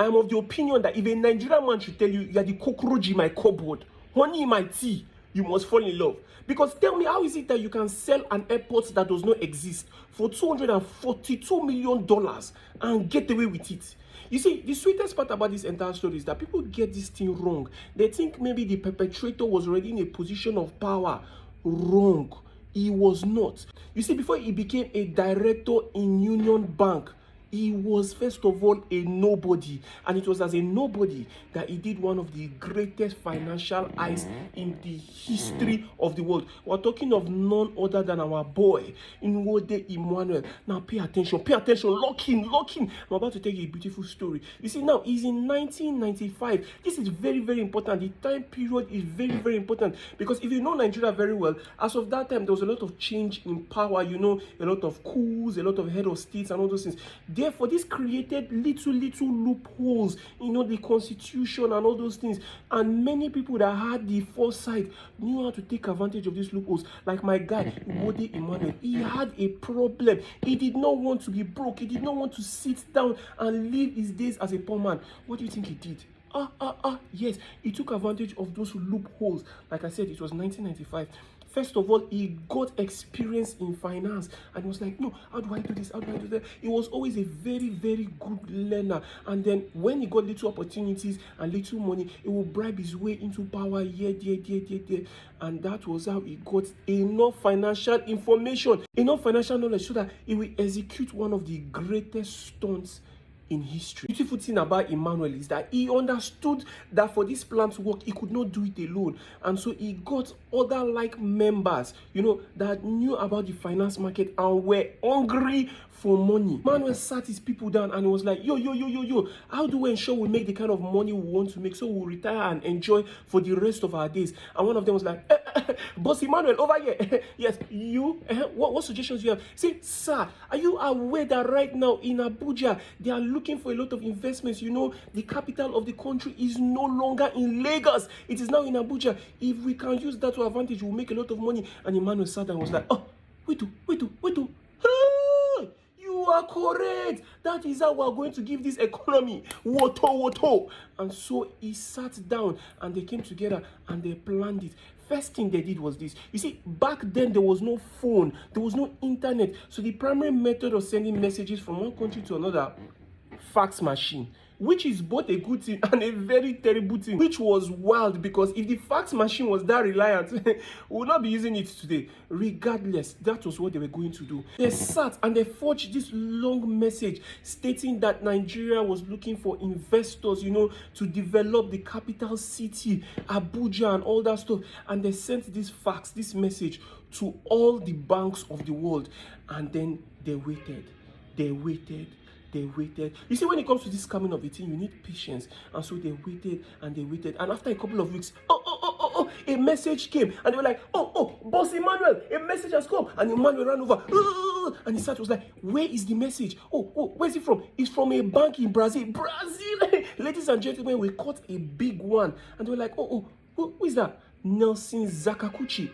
I'm of the opinion that if a Nigerian man should tell you, you're the cockroach in my cupboard, honey in my tea, you must fall in love. Because tell me, how is it that you can sell an airport that does not exist for $242 million and get away with it? You see, the sweetest part about this entire story is that people get this thing wrong. They think maybe the perpetrator was already in a position of power. Wrong. He was not. You see, before he became a director in Union Bank, he was first of all a nobody, and it was as a nobody that he did one of the greatest financial heists in the history of the world. We're talking of none other than our boy Nwode Emmanuel. Now pay attention, lock in. I'm about to tell you a beautiful story. You see, now he's in 1995. This is very, very important. The time period is very, very important, because if you know Nigeria very well, as of that time there was a lot of change in power, you know, a lot of coups, a lot of head of states and all those things. Therefore, this created little loopholes, you know, the constitution and all those things. And many people that had the foresight knew how to take advantage of these loopholes. Like my guy, Nwode Emmanuel, he had a problem. He did not want to be broke. He did not want to sit down and live his days as a poor man. What do you think he did? Yes, he took advantage of those loopholes. Like I said, it was 1995. First of all, he got experience in finance, and he was like, no, how do I do this? How do I do that? He was always a very, very good learner. And then when he got little opportunities and little money, he would bribe his way into power here. And that was how he got enough financial information, enough financial knowledge, so that he will execute one of the greatest stunts in history. The beautiful thing about Emmanuel is that he understood that for this plan to work, he could not do it alone. And so he got other like members, you know, that knew about the finance market and were hungry for money. Emmanuel sat his people down and he was like, yo, how do we ensure we make the kind of money we want to make so we'll retire and enjoy for the rest of our days? And one of them was like, Boss Emmanuel, over here. Yes, you, what suggestions do you have? Say, sir, are you aware that right now in Abuja, they are looking for a lot of investments? You know, the capital of the country is no longer in Lagos. It is now in Abuja. If we can use that to advantage, we'll make a lot of money. And Emmanuel sat down and was like, oh, wait do. You are correct. That is how we are going to give this economy woto. And so he sat down and they came together and they planned it. First thing they did was this. You see, back then there was no phone, there was no internet. So the primary method of sending messages from one country to another, fax machine, which is both a good thing and a very terrible thing, which was wild, because if the fax machine was that reliant, we would not be using it today. Regardless, that was what they were going to do. They sat and they forged this long message stating that Nigeria was looking for investors, you know, to develop the capital city, Abuja and all that stuff. And they sent this fax, this message to all the banks of the world. And then they waited. You see, when it comes to this coming of a thing, you need patience. And so they waited. And after a couple of weeks, a message came. And they were like, Boss Emmanuel, a message has come. And Emmanuel ran over. And his son was like, where is the message? Where's it from? It's from a bank in Brazil. Ladies and gentlemen, we caught a big one. And they were like, who is that? Nelson Zakakuchi.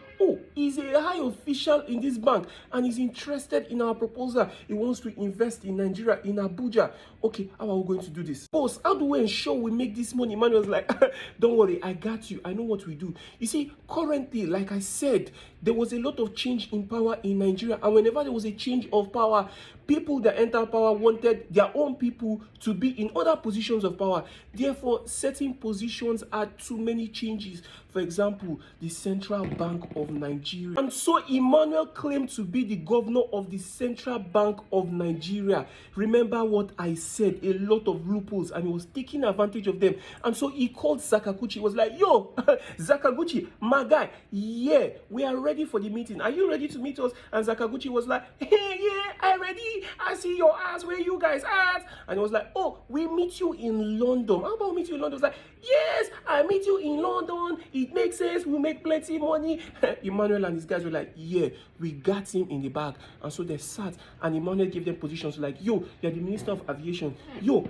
He's a high official in this bank and he's interested in our proposal. He wants to invest in Nigeria, in Abuja. Okay, how are we going to do this? Boss, how do we ensure we make this money? Man was like, don't worry, I got you. I know what we do. You see, currently, like I said, there was a lot of change in power in Nigeria. And whenever there was a change of power, people that enter power wanted their own people to be in other positions of power. Therefore, certain positions had too many changes. For example, the Central Bank of Nigeria. And so Emmanuel claimed to be the governor of the Central Bank of Nigeria. Remember what I said, a lot of loopholes, and he was taking advantage of them. And so he called Zakaguchi. He was like, yo, Zakaguchi, my guy, yeah, we are ready for the meeting. Are you ready to meet us? And Zakaguchi was like, hey, yeah, I'm ready. I see your ass. Where you guys at? And he was like, oh, we meet you in London. How about we meet you in London? I was like, yes, I meet you in London. It makes sense. We make plenty money. Emmanuel and his guys were like, yeah, we got him in the bag. And so they sat and Emmanuel gave them positions like, yo, you're the Minister of Aviation. Yo,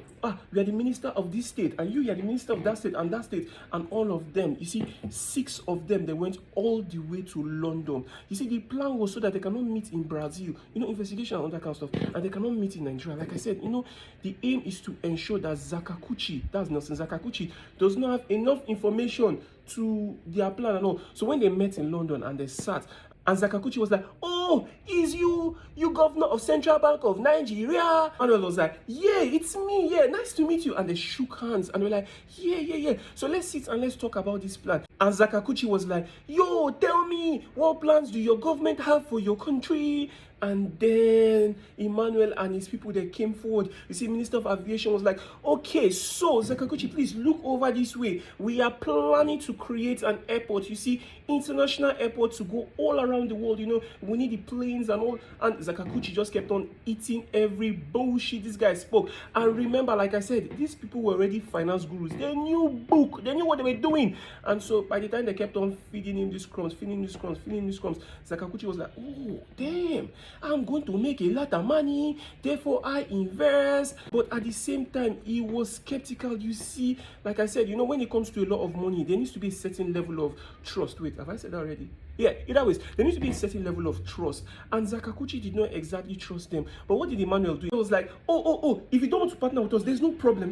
you are the Minister of this state. And you are the Minister of that state and that state. And all of them, you see, 6 of them, they went all the way to London. You see, the plan was so that they cannot meet in Brazil. You know, investigation and all that kind of stuff. and they cannot meet in Nigeria. Like I said, the aim is to ensure that Zakakuchi, that's Nelson Zakakuchi, does not have enough information to their plan and all. So when they met in London and they sat, and Zakakuchi was like, "Oh, is you governor of Central Bank of Nigeria?" And I was like, "Yeah, it's me. Yeah, nice to meet you." And they shook hands and they were like, "Yeah. So let's sit and let's talk about this plan." And Zakakuchi was like, "Yo, tell me, what plans do your government have for your country?" And then Emmanuel and his people, they came forward. You see, Minister of Aviation was like, "Okay, so Zakakuchi, please look over this way. We are planning to create an airport. You see, international airport to go all around the world. We need the planes and all." And Zakakuchi just kept on eating every bullshit this guy spoke. And remember, like I said, these people were already finance gurus. They knew book. They knew what they were doing. And so by the time they kept on feeding him these crumbs, Zakakuchi was like, "Oh, damn. I'm going to make a lot of money, therefore I invest." But at the same time, he was skeptical. You see, like I said, when it comes to a lot of money, there needs to be a certain level of trust. Wait, have I said that already? Yeah, either ways, there needs to be a certain level of trust. And Zakakuchi did not exactly trust them. But what did Emmanuel do? He was like, oh, if you don't want to partner with us, there's no problem.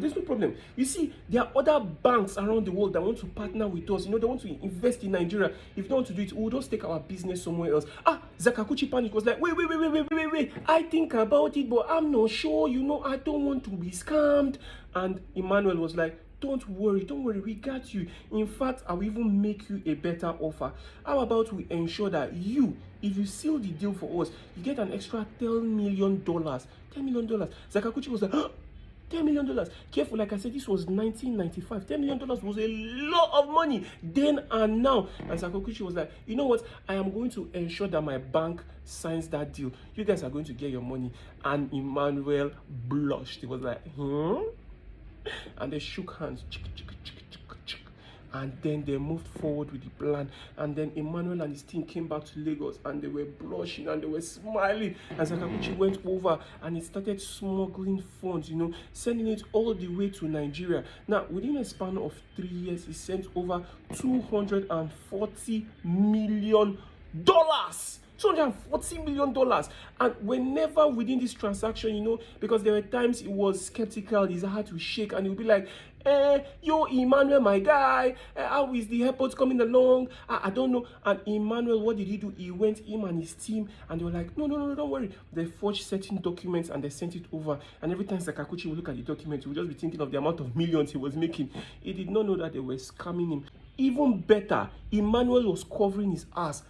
You see, there are other banks around the world that want to partner with us. They want to invest in Nigeria. If you don't want to do it, we'll just take our business somewhere else. Zakakuchi panic was like, wait. I think about it, but I'm not sure. I don't want to be scammed. And Emmanuel was like, don't worry, we got you. In fact, I will even make you a better offer. How about we ensure that if you seal the deal for us, you get an extra $10 million. $10 million. Zakakuchi was like, $10 million. Careful, like I said, this was 1995. $10 million was a lot of money then and now. And Zakakuchi was like, "You know what? I am going to ensure that my bank signs that deal. You guys are going to get your money." And Emmanuel blushed. He was like, And they shook hands. And then they moved forward with the plan. And then Emmanuel and his team came back to Lagos and they were blushing and they were smiling. And Zakakuchi went over and he started smuggling funds, sending it all the way to Nigeria. Now, within a span of 3 years, he sent over $240 million. $240 million. And whenever within this transaction, because there were times he was skeptical, his heart would shake, and he'll be like, "Yo, Emmanuel, my guy, how is the airport coming along? I don't know." And Emmanuel, what did he do? He went, him and his team, and they were like, no, don't worry. They forged certain documents and they sent it over. And every time Zakakuchi would look at the document, he would just be thinking of the amount of millions he was making. He did not know that they were scamming him. Even better, Emmanuel was covering his ass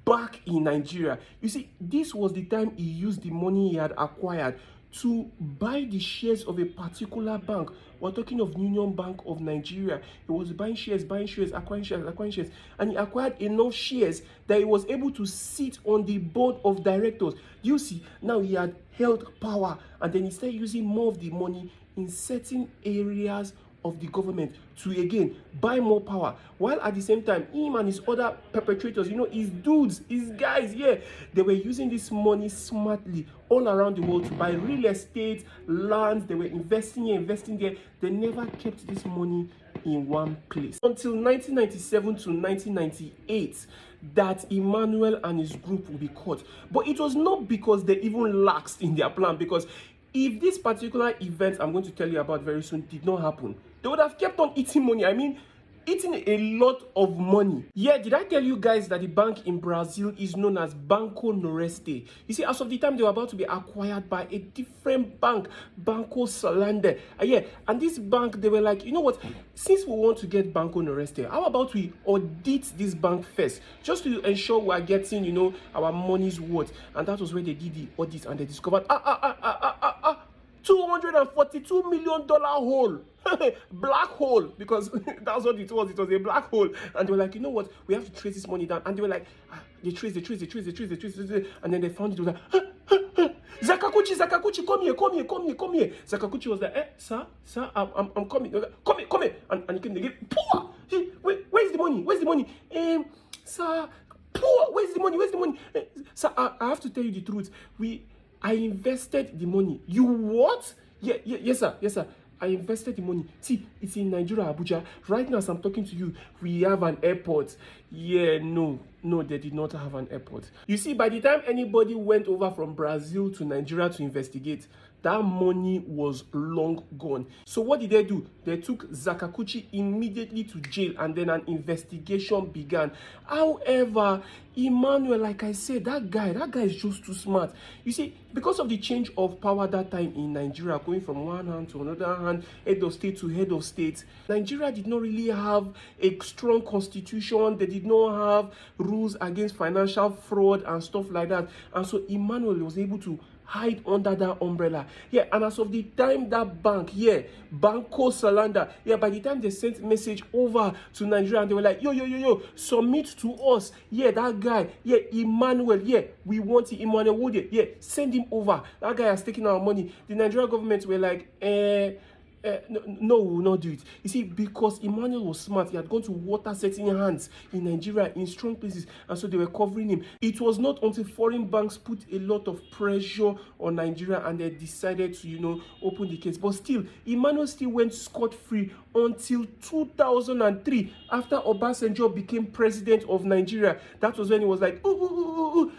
back in Nigeria. You see, this was the time he used the money he had acquired to buy the shares of a particular bank. We're talking of Union Bank of Nigeria. He was buying shares, acquiring shares. And he acquired enough shares that he was able to sit on the board of directors. You see, now he had held power, and then he started using more of the money in certain areas of the government to again buy more power, while at the same time him and his other perpetrators, his dudes, his guys, they were using this money smartly all around the world to buy real estate, lands. They were investing here, investing there. They never kept this money in one place until 1997 to 1998 that Emmanuel and his group will be caught. But it was not because they even laxed in their plan, because if this particular event I'm going to tell you about very soon did not happen, they would have kept on eating money. I mean, eating a lot of money. Yeah, did I tell you guys that the bank in Brazil is known as Banco Noroeste? You see, as of the time they were about to be acquired by a different bank, Banco Santander. And this bank, they were like, you know what, since we want to get Banco Noroeste, how about we audit this bank first, just to ensure we are getting, our money's worth. And that was where they did the audit, and they discovered $242 million hole. Black hole, because that's what it was. It was a black hole. And they were like, you know what, we have to trace this money down. And they were like, they trace, and then they found it. Was like, Zakakuchi, come here. Zakakuchi was like, sir, I'm coming. Come here. And he came again. Poor! Where's the money? Sir, poor, where's the money? Sir, I have to tell you the truth. I invested the money. You what? Yes, sir. I invested the money. See, it's in Nigeria, Abuja. Right now, as I'm talking to you, we have an airport. Yeah, no, they did not have an airport. You see, by the time anybody went over from Brazil to Nigeria to investigate, that money was long gone. So what did they do? They took Zakakuchi immediately to jail, and then an investigation began. However, Emmanuel, like I said, that guy is just too smart. You see, because of the change of power that time in Nigeria, going from one hand to another hand, head of state to head of state, Nigeria did not really have a strong constitution. They did not have rules against financial fraud and stuff like that. And so Emmanuel was able to hide under that umbrella. Yeah, and as of the time that bank, Banco Salanda, by the time they sent message over to Nigeria, and they were like, yo, submit to us. Yeah, that guy, Emmanuel, we want it, Emmanuel Wode, send him over. That guy has taken our money. The Nigerian government were like, no, we will not do it. You see, because Emmanuel was smart, he had gone to water setting hands in Nigeria in strong places, and so they were covering him. It was not until foreign banks put a lot of pressure on Nigeria and they decided to, open the case. But still, Emmanuel still went scot-free until 2003, after Obasanjo became president of Nigeria. That was when he was like,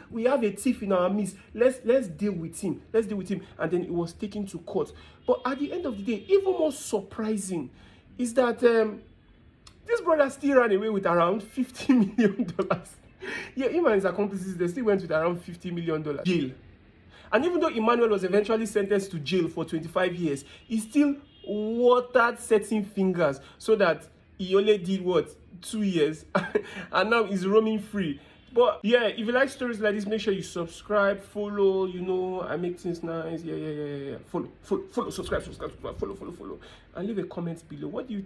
we have a thief in our midst. Let's deal with him. And then he was taken to court. But at the end of the day, even more surprising is that this brother still ran away with around $50 million. Yeah, him and his accomplices, they still went with around $50 million jail. And even though Emmanuel was eventually sentenced to jail for 25 years, he still watered certain fingers so that he only did what, 2 years, and now he's roaming free. But yeah, if you like stories like this, make sure you subscribe, follow. I make things nice. Follow, subscribe, follow, and leave a comment below. What do you think?